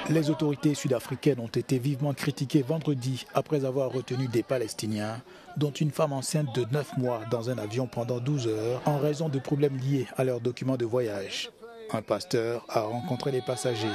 Les autorités sud-africaines ont été vivement critiquées vendredi après avoir retenu des Palestiniens, dont une femme enceinte de 9 mois dans un avion pendant 12 heures en raison de problèmes liés à leurs documents de voyage. Un pasteur a rencontré les passagers.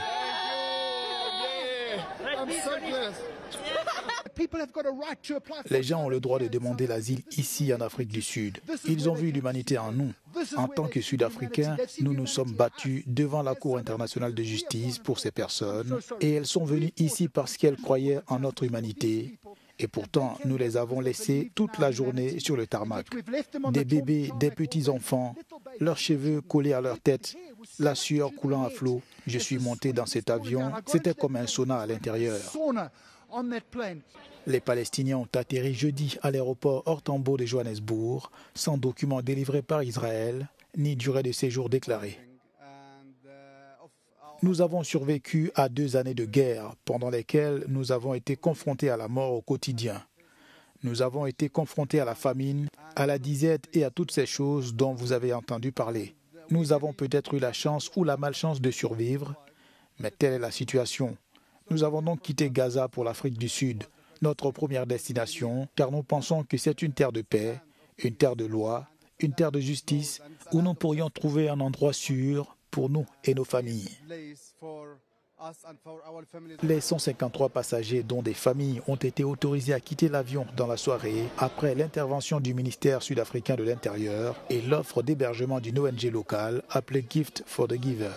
Les gens ont le droit de demander l'asile ici en Afrique du Sud. Ils ont vu l'humanité en nous. En tant que Sud-Africains, nous nous sommes battus devant la Cour internationale de justice pour ces personnes et elles sont venues ici parce qu'elles croyaient en notre humanité. Et pourtant, nous les avons laissées toute la journée sur le tarmac. Des bébés, des petits-enfants, leurs cheveux collés à leur tête, la sueur coulant à flot. Je suis monté dans cet avion, c'était comme un sauna à l'intérieur. Les Palestiniens ont atterri jeudi à l'aéroport Ort Tambo de Johannesburg, sans documents délivrés par Israël, ni durée de séjour déclarée. Nous avons survécu à 2 années de guerre, pendant lesquelles nous avons été confrontés à la mort au quotidien. Nous avons été confrontés à la famine, à la disette et à toutes ces choses dont vous avez entendu parler. Nous avons peut-être eu la chance ou la malchance de survivre, mais telle est la situation. Nous avons donc quitté Gaza pour l'Afrique du Sud, notre première destination, car nous pensons que c'est une terre de paix, une terre de loi, une terre de justice, où nous pourrions trouver un endroit sûr pour nous et nos familles. Les 153 passagers, dont des familles, ont été autorisés à quitter l'avion dans la soirée après l'intervention du ministère sud-africain de l'Intérieur et l'offre d'hébergement d'une ONG locale appelée Gift for the Giver.